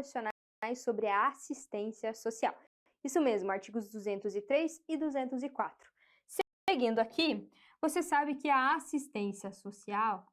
constitucionais sobre a assistência social. Isso mesmo, artigos 203 e 204. Seguindo aqui, você sabe que a assistência social,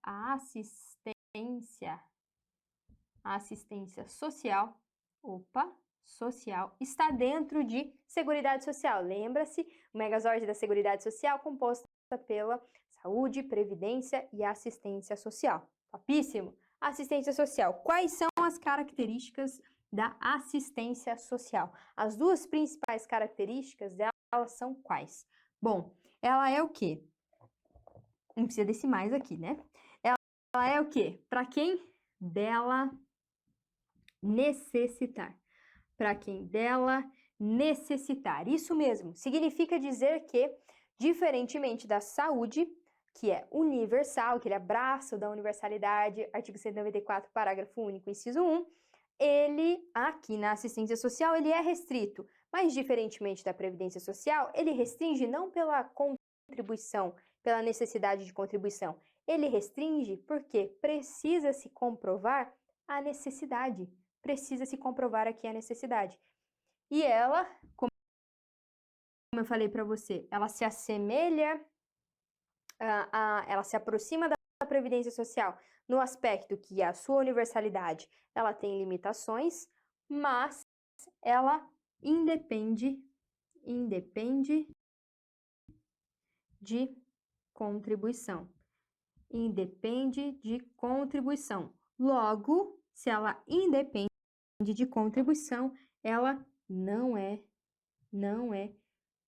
social, está dentro de Seguridade Social. Lembra-se, o Megazord da Seguridade Social composta pela saúde, previdência e assistência social. Topíssimo! Assistência social. Quais são as características da assistência social? As duas principais características dela são quais? Bom, ela é o quê? Não precisa desse mais aqui, né? Ela é o quê? Para quem dela necessitar. Para quem dela necessitar. Isso mesmo. Significa dizer que, diferentemente da saúde, que é universal, aquele abraço da universalidade, artigo 194, parágrafo único, inciso 1, ele, aqui na assistência social, ele é restrito. Mas, diferentemente da previdência social, ele restringe não pela contribuição, pela necessidade de contribuição. Ele restringe porque precisa se comprovar a necessidade. Precisa se comprovar aqui a necessidade. E ela, como eu falei para você, ela se assemelha, ela se aproxima da Previdência Social no aspecto que a sua universalidade, ela tem limitações, mas ela independe de contribuição. Independe de contribuição. Logo, se ela independe de contribuição, ela não é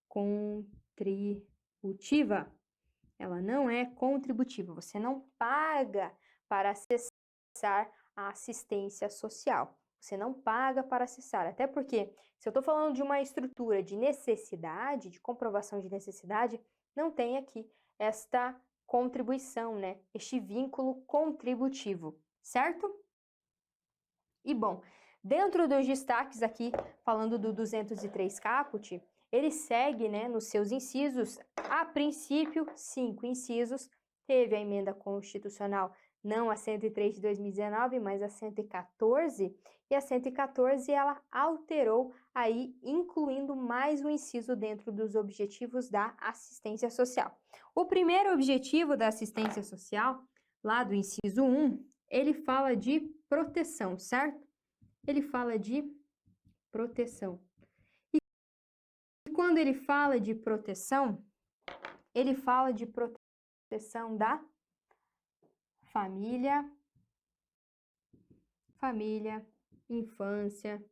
contributiva. Ela não é contributiva. Você não paga para acessar a assistência social. Você não paga para acessar. Até porque, se eu estou falando de uma estrutura de necessidade, de comprovação de necessidade, não tem aqui esta contribuição, né? Este vínculo contributivo, certo? E bom, dentro dos destaques aqui, falando do 203 caput, ele segue, né, nos seus incisos, a princípio, 5 incisos, teve a emenda constitucional, não a 103 de 2019, mas a 114, e a 114 ela alterou aí, incluindo mais um inciso dentro dos objetivos da assistência social. O primeiro objetivo da assistência social, lá do inciso 1, ele fala de proteção, certo? Ele fala de proteção. E quando ele fala de proteção, ele fala de proteção da família, infância,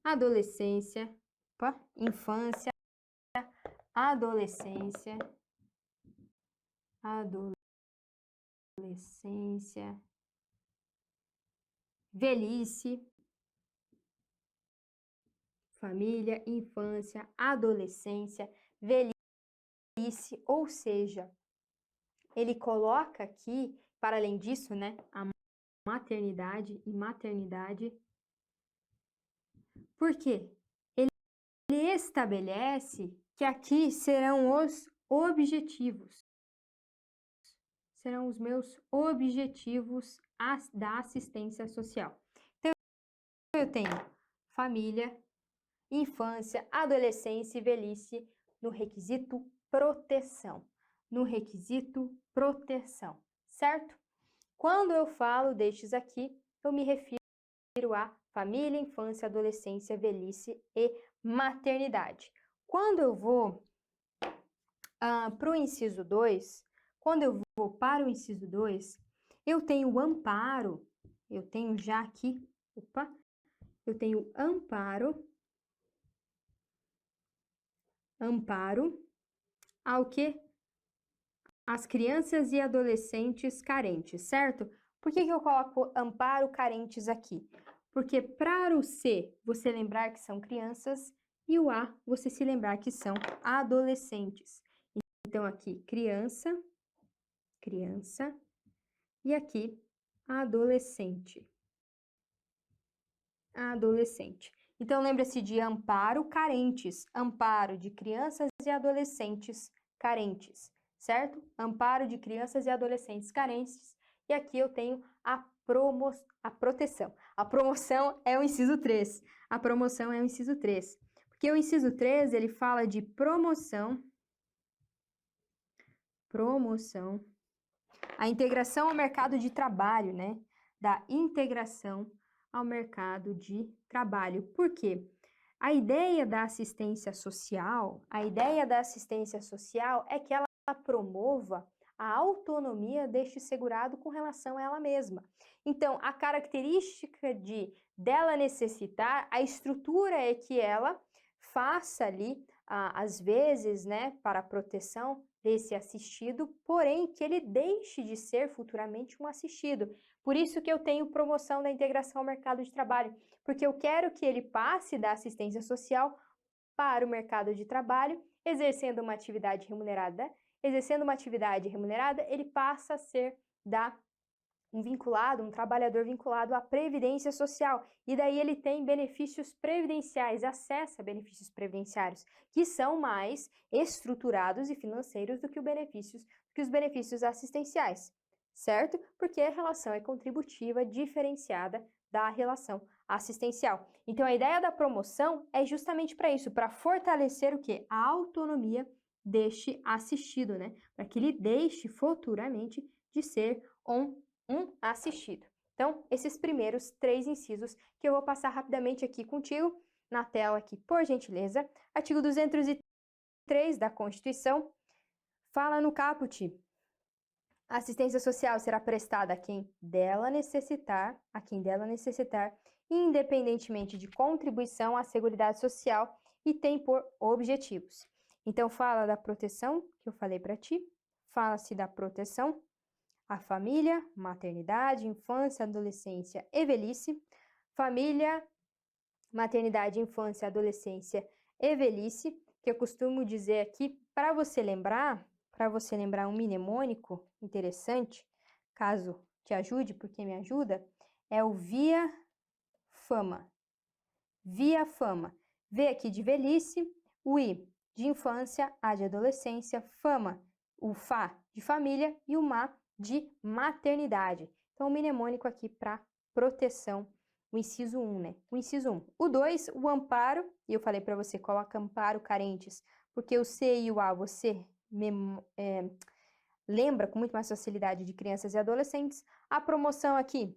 adolescência, velhice, família, infância, adolescência, velhice, ou seja, ele coloca aqui, para além disso, né, a maternidade e maternidade. Por quê? Ele estabelece que aqui serão os objetivos. Serão os meus objetivos da assistência social. Então, eu tenho família, infância, adolescência e velhice no requisito proteção. Certo? Quando eu falo destes aqui, eu me refiro a família, infância, adolescência, velhice e maternidade. Quando eu vou para o inciso 2, eu tenho o amparo, eu tenho já aqui, eu tenho amparo ao quê? As crianças e adolescentes carentes, certo? Por que eu coloco amparo carentes aqui? Porque para o C, você lembrar que são crianças, e o A, você se lembrar que são adolescentes. Então, aqui, criança, e aqui, adolescente. Então, lembra-se de amparo carentes, amparo de crianças e adolescentes carentes, certo? Amparo de crianças e adolescentes carentes e aqui eu tenho a proteção. A promoção é o inciso 3. A promoção é o inciso 3. Porque o inciso 3, ele fala de promoção, a integração ao mercado de trabalho, né? Da integração ao mercado de trabalho. Por quê? A ideia da assistência social é que ela promova a autonomia deste segurado com relação a ela mesma. Então, a característica dela necessitar, a estrutura é que ela faça ali, às vezes, né, para a proteção desse assistido, porém que ele deixe de ser futuramente um assistido. Por isso que eu tenho promoção da integração ao mercado de trabalho, porque eu quero que ele passe da assistência social para o mercado de trabalho, exercendo uma atividade remunerada. Exercendo uma atividade remunerada, ele passa a ser um trabalhador vinculado à previdência social. E daí ele tem benefícios previdenciais, acessa benefícios previdenciários, que são mais estruturados e financeiros do que os benefícios assistenciais, certo? Porque a relação é contributiva, diferenciada da relação assistencial. Então, a ideia da promoção é justamente para isso, para fortalecer o quê? A autonomia deste assistido, né? Para que ele deixe futuramente de ser um assistido. Então, esses primeiros 3 incisos que eu vou passar rapidamente aqui contigo, na tela aqui, por gentileza. Artigo 203 da Constituição fala no caput: a assistência social será prestada a quem dela necessitar, independentemente de contribuição à Seguridade Social e tem por objetivos. Então, fala da proteção, que eu falei para ti, fala-se da proteção à família, maternidade, infância, adolescência e velhice, família, maternidade, infância, adolescência e velhice, que eu costumo dizer aqui, para você lembrar um mnemônico interessante, caso te ajude, porque me ajuda, é o via fama. Via fama. V aqui de velhice, o I de infância, A de adolescência, fama, o Fá de família e o Ma de maternidade. Então, o mnemônico aqui para proteção, o inciso 1, né? O inciso 1. O 2, o amparo, e eu falei para você, coloca amparo carentes, porque o C e o A você lembra com muito mais facilidade de crianças e adolescentes. A promoção aqui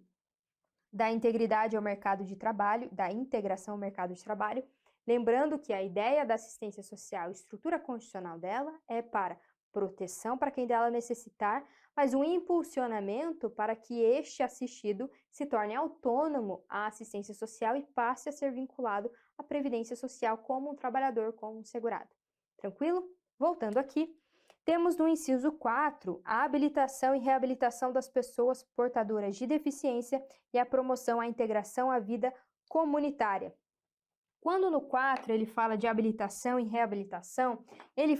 da integridade ao mercado de trabalho, da integração ao mercado de trabalho, lembrando que a ideia da assistência social, a estrutura constitucional dela é para proteção para quem dela necessitar, mas um impulsionamento para que este assistido se torne autônomo à assistência social e passe a ser vinculado à previdência social como um trabalhador, como um segurado. Tranquilo? Voltando aqui, temos no inciso 4 a habilitação e reabilitação das pessoas portadoras de deficiência e a promoção à integração à vida comunitária. Quando no 4 ele fala de habilitação e reabilitação, ele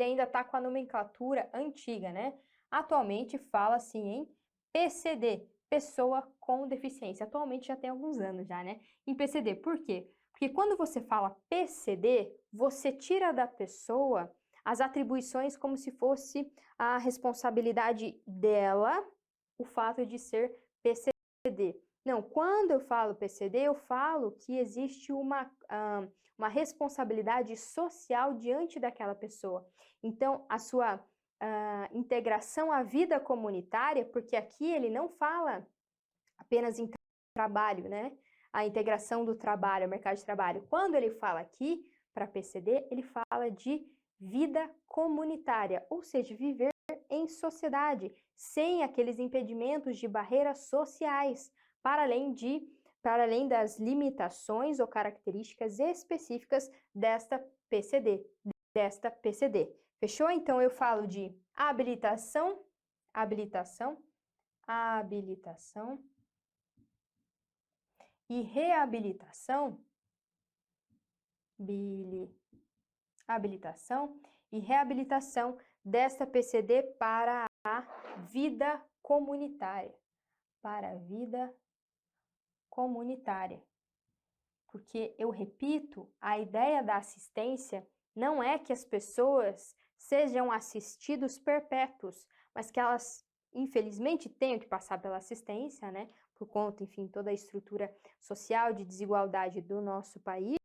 ainda está com a nomenclatura antiga, né? Atualmente fala-se em PCD, pessoa com deficiência. Atualmente já tem alguns anos já, né? Em PCD. Por quê? Porque quando você fala PCD, você tira da pessoa as atribuições como se fosse a responsabilidade dela, o fato de ser PCD. Não, quando eu falo PCD, eu falo que existe uma responsabilidade social diante daquela pessoa. Então, a sua integração à vida comunitária, porque aqui ele não fala apenas em trabalho, né? A integração do trabalho, ao mercado de trabalho. Quando ele fala aqui, para PCD, ele fala de vida comunitária, ou seja, viver em sociedade, sem aqueles impedimentos de barreiras sociais, para além das limitações ou características específicas desta PCD. Fechou? Então, eu falo de habilitação e reabilitação, desta PCD para a vida comunitária. Porque, eu repito, a ideia da assistência não é que as pessoas sejam assistidos perpétuos, mas que elas infelizmente, tenham que passar pela assistência, né? Por conta, enfim, toda a estrutura social de desigualdade do nosso país,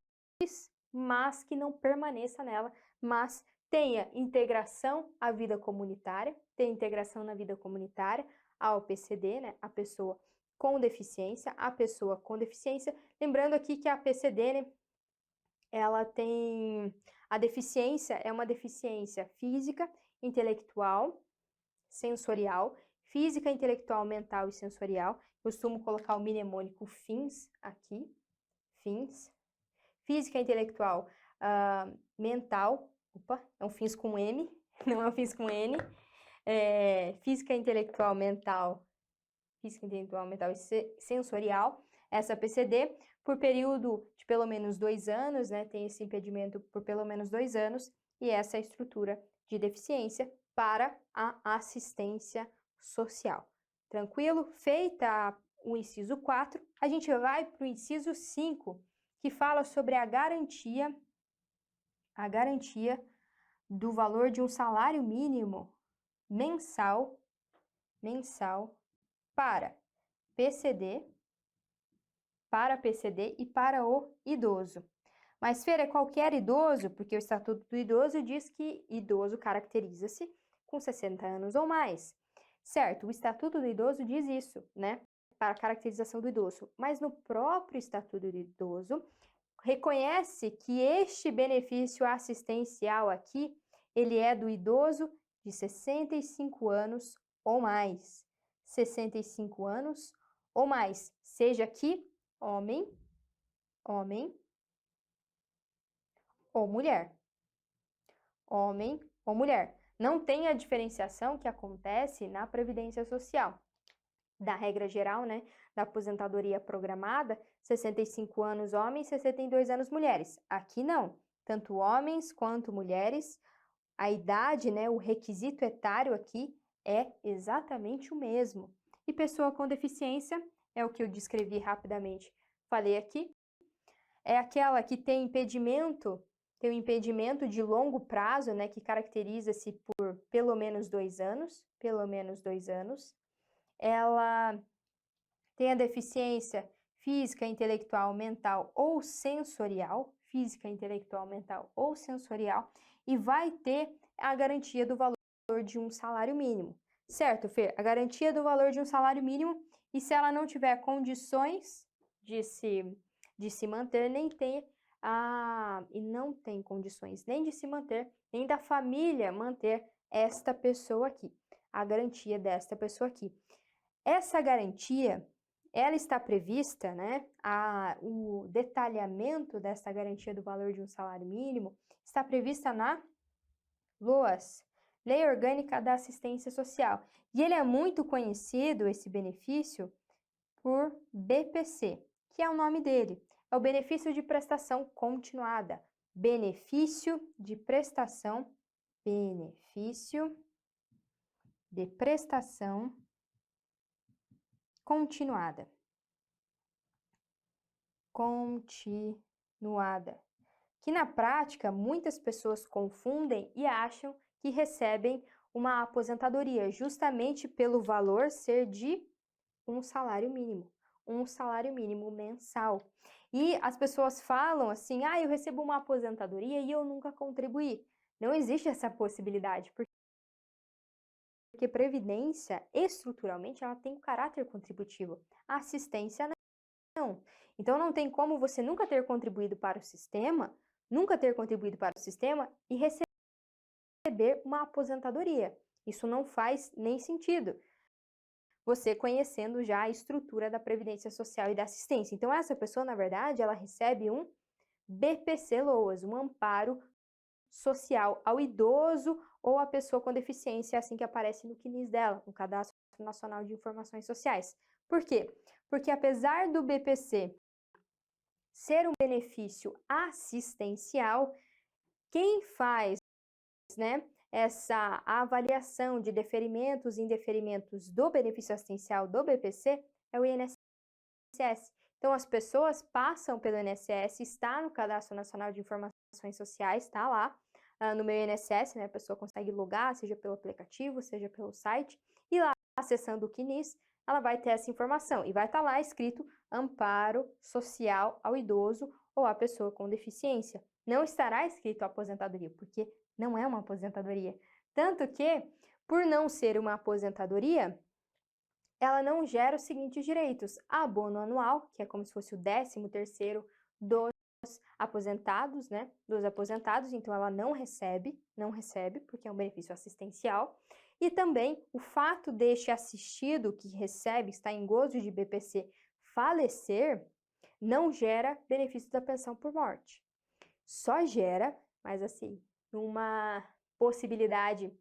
mas que não permaneça nela, mas tenha integração à vida comunitária, tenha integração na vida comunitária ao PCD, né? A pessoa com deficiência, a pessoa com deficiência. Lembrando aqui que a PCD, né, ela tem a deficiência, é uma deficiência física, intelectual, sensorial, física, intelectual, mental e sensorial. Costumo colocar o mnemônico FINS aqui, FINS. Física, intelectual, mental, opa, é um FINS com M, não é um FINS com N. Física, intelectual, mental e sensorial, essa PCD, por período de pelo menos 2 anos, né, tem esse impedimento por pelo menos 2 anos, e essa é a estrutura de deficiência para a assistência social. Tranquilo? Feita o inciso 4, a gente vai para o inciso 5, que fala sobre a garantia do valor de um salário mínimo mensal para PCD e para o idoso. Mas, Fer, é qualquer idoso, porque o Estatuto do Idoso diz que idoso caracteriza-se com 60 anos ou mais. Certo, o Estatuto do Idoso diz isso, né? Para a caracterização do idoso. Mas no próprio Estatuto do Idoso, reconhece que este benefício assistencial aqui, ele é do idoso de 65 anos ou mais. 65 anos ou mais, seja aqui homem ou mulher. Homem ou mulher. Não tem a diferenciação que acontece na Previdência Social. Da regra geral, né, da aposentadoria programada, 65 anos homens, 62 anos mulheres. Aqui não. Tanto homens quanto mulheres, a idade, né, o requisito etário aqui é exatamente o mesmo. E pessoa com deficiência, é o que eu descrevi rapidamente, falei aqui, é aquela que tem um impedimento de longo prazo, né, que caracteriza-se por pelo menos 2 anos, ela tem a deficiência física, intelectual, mental ou sensorial, e vai ter a garantia do valor de um salário mínimo. Certo, Fer? A garantia do valor de um salário mínimo, e se ela não tiver condições de se manter, e não tem condições nem de se manter, nem da família manter esta pessoa aqui, a garantia desta pessoa aqui. Essa garantia, ela está prevista, né? O detalhamento dessa garantia do valor de um salário mínimo está prevista na LOAS, Lei Orgânica da Assistência Social. E ele é muito conhecido, esse benefício, por BPC, que é o nome dele. É o benefício de prestação continuada. Benefício de prestação continuada. Que na prática muitas pessoas confundem e acham que recebem uma aposentadoria justamente pelo valor ser de um salário mínimo mensal. E as pessoas falam assim: eu recebo uma aposentadoria e eu nunca contribuí. Não existe essa possibilidade, porque previdência, estruturalmente, ela tem um caráter contributivo. A assistência não. Então, não tem como você nunca ter contribuído para o sistema e receber uma aposentadoria. Isso não faz nem sentido. Você conhecendo já a estrutura da Previdência Social e da assistência. Então, essa pessoa, na verdade, ela recebe um BPC-LOAS, um amparo social ao idoso ou à pessoa com deficiência, assim que aparece no CNIS dela, no Cadastro Nacional de Informações Sociais. Por quê? Porque apesar do BPC ser um benefício assistencial, quem faz, né, essa avaliação de deferimentos e indeferimentos do benefício assistencial do BPC é o INSS. Então, as pessoas passam pelo INSS, está no Cadastro Nacional de Informações Sociais, está lá no meu INSS, né? A pessoa consegue logar, seja pelo aplicativo, seja pelo site, e lá acessando o CNIS, ela vai ter essa informação e vai estar lá escrito amparo social ao idoso ou à pessoa com deficiência. Não estará escrito aposentadoria, porque não é uma aposentadoria. Tanto que, por não ser uma aposentadoria, ela não gera os seguintes direitos: abono anual, que é como se fosse o 13º dos aposentados, né? Dos aposentados, então ela não recebe, porque é um benefício assistencial. E também o fato deste assistido que recebe, está em gozo de BPC, falecer, não gera benefício da pensão por morte. Só gera, mas assim, uma possibilidade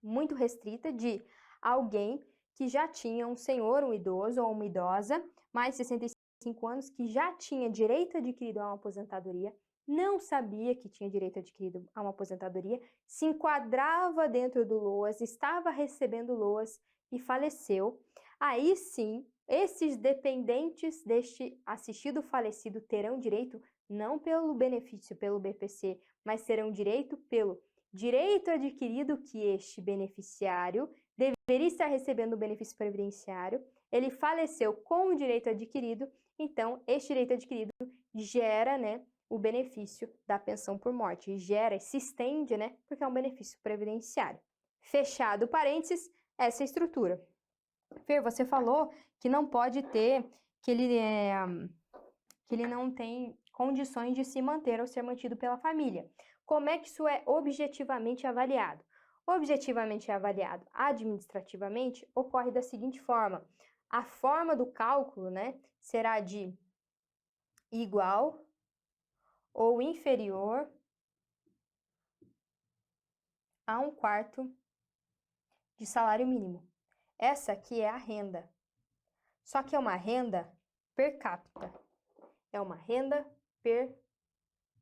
muito restrita de alguém que já tinha um senhor, um idoso ou uma idosa, mais de 65 anos, que já tinha direito adquirido a uma aposentadoria, não sabia que tinha direito adquirido a uma aposentadoria, se enquadrava dentro do LOAS, estava recebendo LOAS e faleceu. Aí sim, esses dependentes deste assistido falecido terão direito não pelo benefício pelo BPC, mas terão direito pelo direito adquirido que este beneficiário deveria estar recebendo o benefício previdenciário, ele faleceu com o direito adquirido, então este direito adquirido gera, né, o benefício da pensão por morte, gera, se estende, né, porque é um benefício previdenciário. Fechado parênteses, essa estrutura. Fer, você falou que não pode ter, que ele não tem condições de se manter ou ser mantido pela família. Como é que isso é objetivamente avaliado? Objetivamente avaliado administrativamente ocorre da seguinte forma: a forma do cálculo, né, será de igual ou inferior a 1/4 de salário mínimo. Essa aqui é a renda. Só que é uma renda per capita. É uma renda per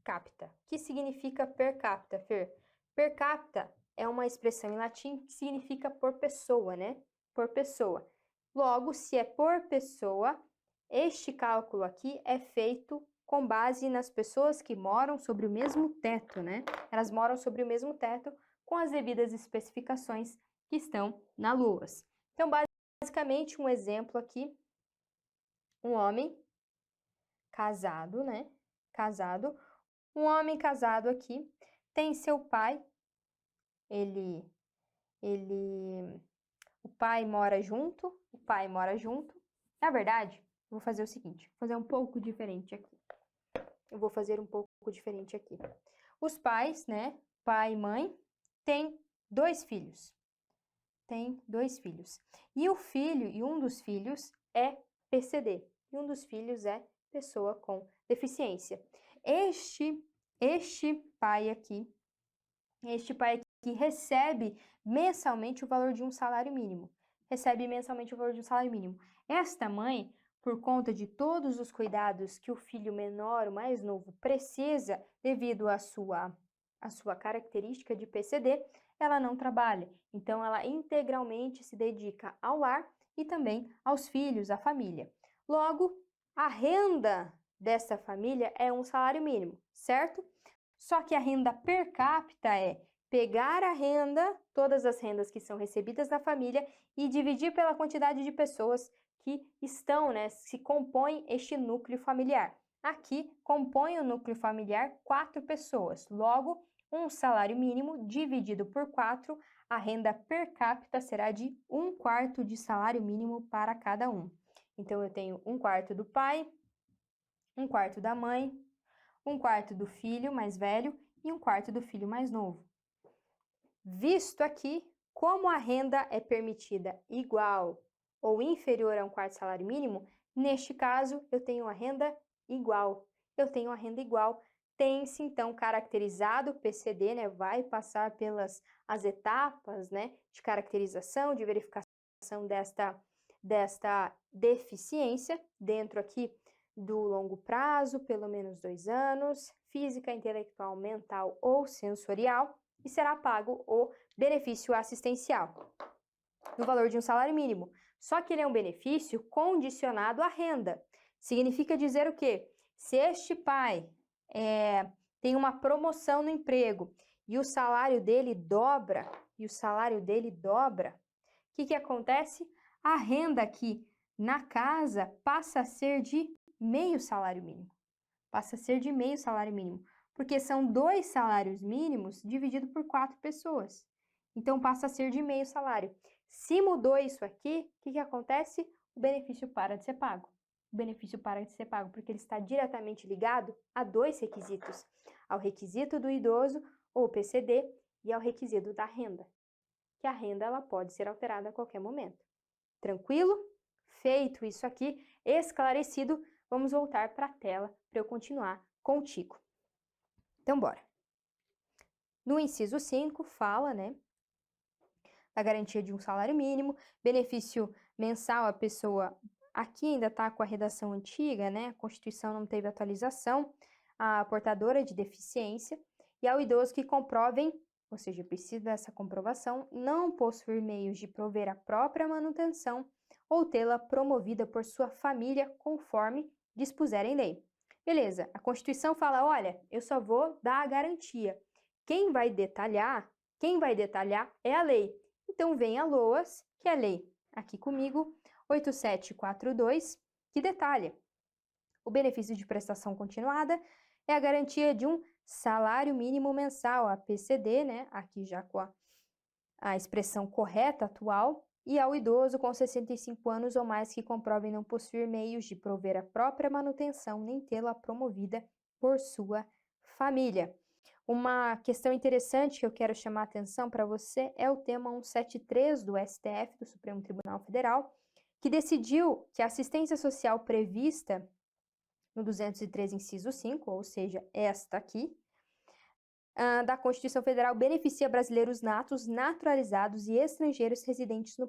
capita. O que significa per capita, Fer? Per capita é uma expressão em latim que significa por pessoa, né? Por pessoa. Logo, se é por pessoa, este cálculo aqui é feito com base nas pessoas que moram sobre o mesmo teto, né? Elas moram sobre o mesmo teto com as devidas especificações que estão na LOAS. Então, basicamente, um exemplo aqui, um homem casado, né? Casado. Um homem casado aqui tem seu pai, o pai mora junto, Na verdade, eu vou fazer o seguinte, vou fazer um pouco diferente aqui. Os pais, né, pai e mãe, têm 2 filhos. E um dos filhos é PCD, e um dos filhos é pessoa com deficiência. Este pai aqui recebe mensalmente o valor de um salário mínimo. Esta mãe, por conta de todos os cuidados que o filho menor, o mais novo, precisa devido à sua característica de PCD, ela não trabalha. Então, ela integralmente se dedica ao lar e também aos filhos, à família. Logo, a renda dessa família é um salário mínimo, certo? Só que a renda per capita é pegar a renda, todas as rendas que são recebidas da família e dividir pela quantidade de pessoas que estão, né, se compõem este núcleo familiar. Aqui, compõe o núcleo familiar 4 pessoas. Logo, um salário mínimo dividido por 4, a renda per capita será de 1/4 de salário mínimo para cada um. Então, eu tenho 1/4 do pai, 1/4 da mãe, 1/4 do filho mais velho e 1/4 do filho mais novo. Visto aqui, como a renda é permitida igual ou inferior a 1/4 salário mínimo, neste caso, eu tenho a renda igual. Tem-se, então, caracterizado o PCD, né? Vai passar pelas as etapas, né, de caracterização, de verificação desta deficiência, dentro aqui do longo prazo, pelo menos 2 anos, física, intelectual, mental ou sensorial, e será pago o benefício assistencial, no valor de um salário mínimo. Só que ele é um benefício condicionado à renda. Significa dizer o quê? Se este pai tem uma promoção no emprego e o salário dele dobra, o que acontece? A renda aqui na casa passa a ser de meio salário mínimo. Passa a ser de meio salário mínimo, porque são 2 salários mínimos dividido por 4 pessoas. Então, passa a ser de meio salário. Se mudou isso aqui, o que acontece? O benefício para de ser pago. O benefício para de ser pago, porque ele está diretamente ligado a 2 requisitos: ao requisito do idoso, ou PCD, e ao requisito da renda, que a renda ela pode ser alterada a qualquer momento. Tranquilo? Feito isso aqui, esclarecido, vamos voltar para a tela para eu continuar contigo. Então, bora. No inciso 5, fala, né, da garantia de um salário mínimo, benefício mensal, a pessoa aqui ainda está com a redação antiga, né, a Constituição não teve atualização, a portadora de deficiência, e ao idoso que comprovem, ou seja, precisa dessa comprovação, não possuir meios de prover a própria manutenção ou tê-la promovida por sua família conforme dispuser em lei. Beleza, a Constituição fala, olha, eu só vou dar a garantia. Quem vai detalhar é a lei. Então vem a LOAS, que é a lei, aqui comigo, 8742, que detalha. O benefício de prestação continuada é a garantia de um salário mínimo mensal, a PCD, né? Aqui já com a expressão correta atual, e ao idoso com 65 anos ou mais que comprovem não possuir meios de prover a própria manutenção nem tê-la promovida por sua família. Uma questão interessante que eu quero chamar a atenção para você é o tema 173 do STF, do Supremo Tribunal Federal, que decidiu que a assistência social prevista no 203, inciso 5, ou seja, esta aqui, da Constituição Federal beneficia brasileiros natos, naturalizados e estrangeiros residentes no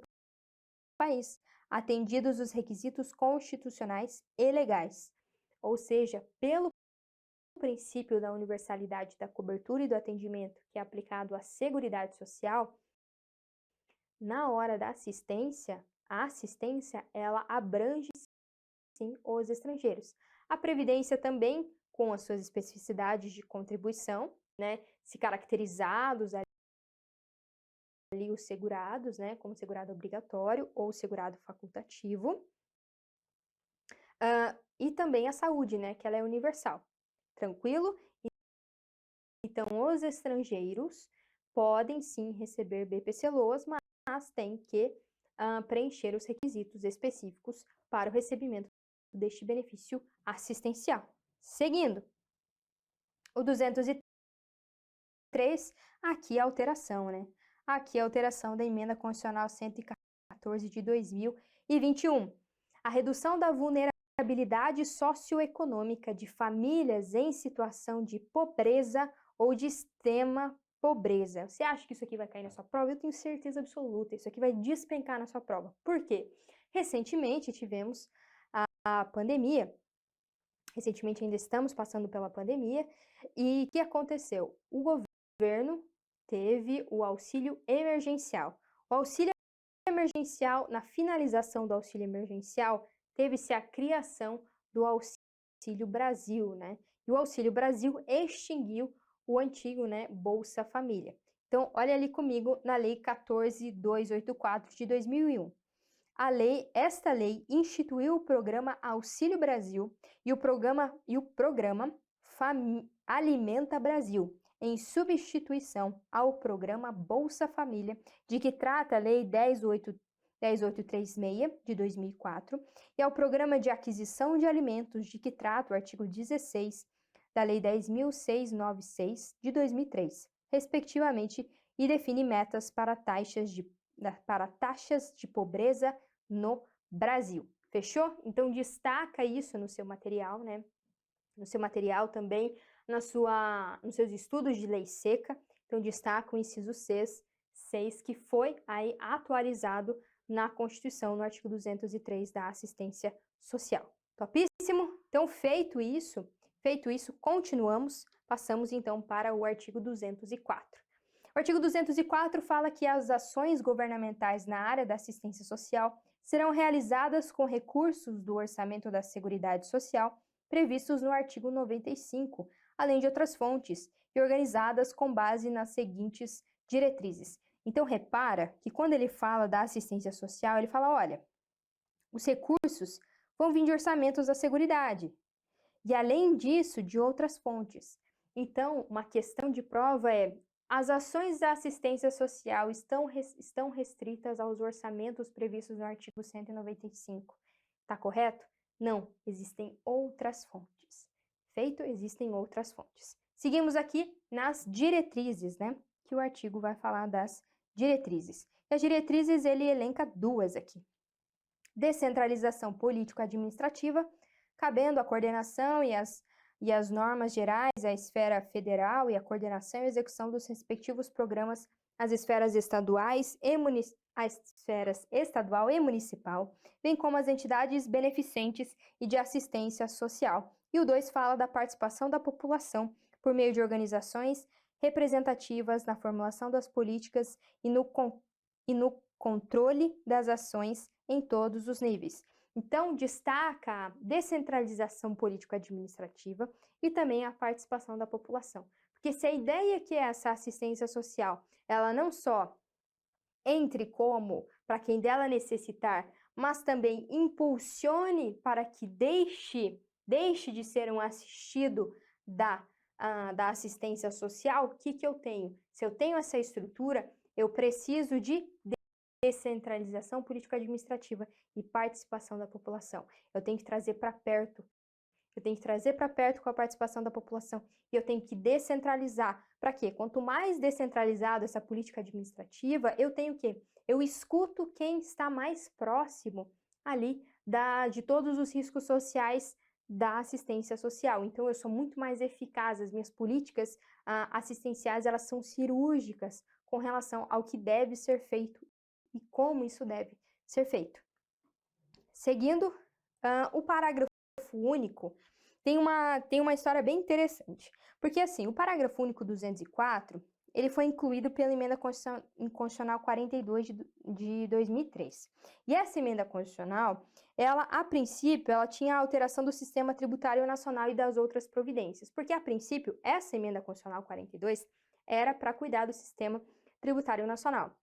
país, atendidos os requisitos constitucionais e legais. Ou seja, pelo princípio da universalidade da cobertura e do atendimento que é aplicado à Seguridade Social, na hora da assistência, a assistência ela abrange sim os estrangeiros. A Previdência também, com as suas especificidades de contribuição, né, se caracterizados ali os segurados, né, como segurado obrigatório ou segurado facultativo, e também a saúde, né, que ela é universal. Tranquilo? Então, os estrangeiros podem sim receber BPC-LOAS, mas têm que preencher os requisitos específicos para o recebimento deste benefício assistencial. Seguindo, o 203, aqui a alteração, né? Aqui a alteração da Emenda Constitucional 114 de 2021. A redução da vulnerabilidade socioeconômica de famílias em situação de pobreza ou de extrema pobreza. Você acha que isso aqui vai cair na sua prova? Eu tenho certeza absoluta, isso aqui vai despencar na sua prova. Por quê? Recentemente tivemos a pandemia, recentemente ainda estamos passando pela pandemia, e o que aconteceu? O governo teve o auxílio emergencial. O auxílio emergencial, na finalização do auxílio emergencial, teve-se a criação do Auxílio Brasil, né? E o Auxílio Brasil extinguiu o antigo, né, Bolsa Família. Então, olha ali comigo na Lei 14.284 de 2001. Esta lei instituiu o programa Auxílio Brasil e o programa Alimenta Brasil, em substituição ao programa Bolsa Família, de que trata a Lei 10.836, de 2004, e ao programa de aquisição de alimentos, de que trata o artigo 16 da Lei 10.696, de 2003, respectivamente, e define metas para taxas de pobreza no Brasil. Fechou? Então, destaca isso no seu material, né? No seu material também, nos seus estudos de lei seca. Então, destaca o inciso 6, que foi aí atualizado na Constituição, no artigo 203 da assistência social. Topíssimo? Então, feito isso, continuamos, passamos então para o artigo 204. O artigo 204 fala que as ações governamentais na área da assistência social serão realizadas com recursos do orçamento da Seguridade Social previstos no artigo 95, além de outras fontes, e organizadas com base nas seguintes diretrizes: Então, repara que quando ele fala da assistência social, ele fala, olha, os recursos vão vir de orçamentos da Seguridade e, além disso, de outras fontes. Então, uma questão de prova é: as ações da assistência social estão restritas aos orçamentos previstos no artigo 195. Está correto? Não, existem outras fontes. Feito, existem outras fontes. Seguimos aqui nas diretrizes, né? Que o artigo vai falar das diretrizes. E as diretrizes, ele elenca duas aqui. Descentralização político-administrativa, cabendo a coordenação e as normas gerais à esfera federal e a coordenação e execução dos respectivos programas às esferas estaduais e às esferas estadual e municipal, bem como as entidades beneficentes e de assistência social. E o 2 fala da participação da população por meio de organizações representativas na formulação das políticas e no controle das ações em todos os níveis. Então, destaca a descentralização político-administrativa e também a participação da população. Porque se a ideia que é essa assistência social, ela não só entre como para quem dela necessitar, mas também impulsione para que deixe de ser um assistido da assistência social, o que eu tenho? Se eu tenho essa estrutura, eu preciso de descentralização político-administrativa e participação da população. Eu tenho que trazer para perto. Eu tenho que trazer para perto com a participação da população e eu tenho que descentralizar. Para quê? Quanto mais descentralizado essa política administrativa, eu tenho o quê? Eu escuto quem está mais próximo ali de todos os riscos sociais da assistência social. Então, eu sou muito mais eficaz. As minhas políticas assistenciais, elas são cirúrgicas com relação ao que deve ser feito e como isso deve ser feito. Seguindo, o parágrafo único tem uma história bem interessante, porque assim, o parágrafo único 204, ele foi incluído pela emenda constitucional 42 de 2003. E essa emenda constitucional, ela, a princípio, ela tinha a alteração do sistema tributário nacional e das outras providências, porque a princípio, essa emenda constitucional 42 era para cuidar do sistema tributário nacional.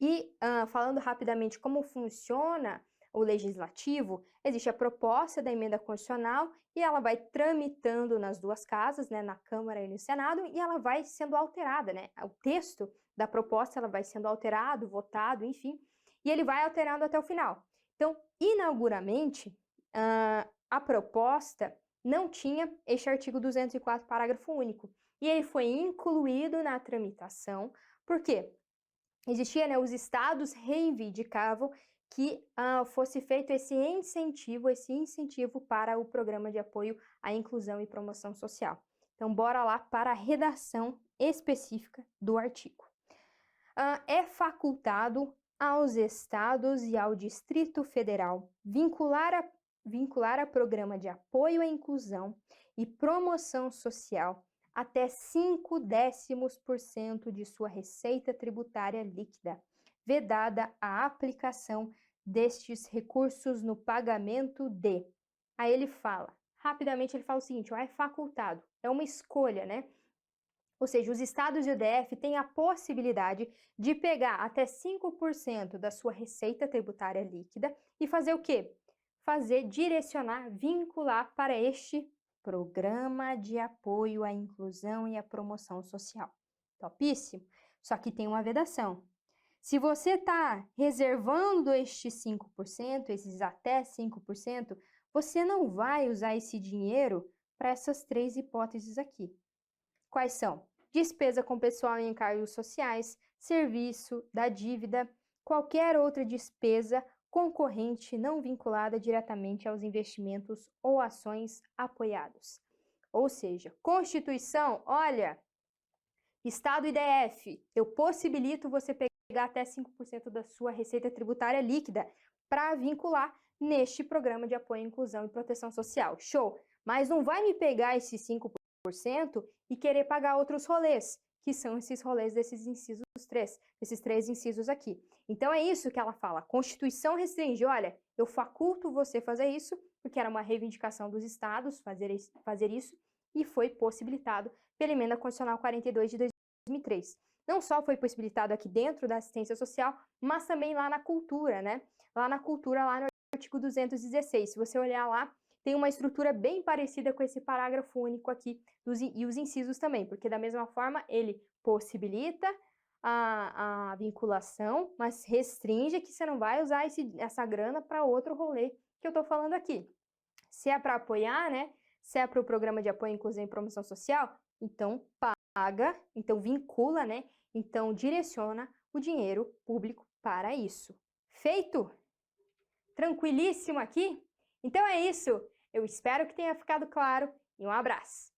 E, falando rapidamente como funciona o legislativo, existe a proposta da emenda constitucional e ela vai tramitando nas duas casas, né, na Câmara e no Senado, e ela vai sendo alterada, né? O texto da proposta ela vai sendo alterado, votado, enfim, e ele vai alterando até o final. Então, inauguramente, a proposta não tinha este artigo 204, parágrafo único, e ele foi incluído na tramitação. Por quê? Existia, né, os estados reivindicavam que fosse feito esse incentivo para o programa de apoio à inclusão e promoção social. Então, bora lá para a redação específica do artigo. É facultado aos estados e ao Distrito Federal vincular a programa de apoio à inclusão e promoção social até 0,5% de sua receita tributária líquida, vedada a aplicação destes recursos no pagamento de. Aí ele fala, rapidamente ele fala o seguinte, é facultado, é uma escolha, né? Ou seja, os estados e o DF têm a possibilidade de pegar até 5% da sua receita tributária líquida e fazer o quê? Direcionar, vincular para este Programa de Apoio à Inclusão e à Promoção Social. Topíssimo? Só que tem uma vedação. Se você está reservando estes 5%, esses até 5%, você não vai usar esse dinheiro para essas 3 hipóteses aqui. Quais são? Despesa com pessoal e encargos sociais, serviço, da dívida, qualquer outra despesa concorrente não vinculada diretamente aos investimentos ou ações apoiados. Ou seja, Constituição, olha, Estado e DF, eu possibilito você pegar até 5% da sua receita tributária líquida para vincular neste programa de apoio à inclusão e proteção social. Show! Mas não vai me pegar esses 5% e querer pagar outros rolês, que são esses rolês desses incisos 3, esses 3 incisos aqui. Então, é isso que ela fala. A Constituição restringe, olha, eu faculto você fazer isso, porque era uma reivindicação dos estados fazer isso, e foi possibilitado pela Emenda Constitucional 42 de 2003. não só foi possibilitado aqui dentro da assistência social, mas também lá na cultura, né? Lá na cultura, lá no artigo 216. Se você olhar lá, tem uma estrutura bem parecida com esse parágrafo único aqui e os incisos também, porque da mesma forma ele possibilita a vinculação, mas restringe que você não vai usar essa grana para outro rolê que eu tô falando aqui. Se é para apoiar, né? Se é para o programa de apoio, inclusão e promoção social, então paga, então vincula, né? Então direciona o dinheiro público para isso. Feito? Tranquilíssimo aqui? Então é isso. Eu espero que tenha ficado claro e um abraço.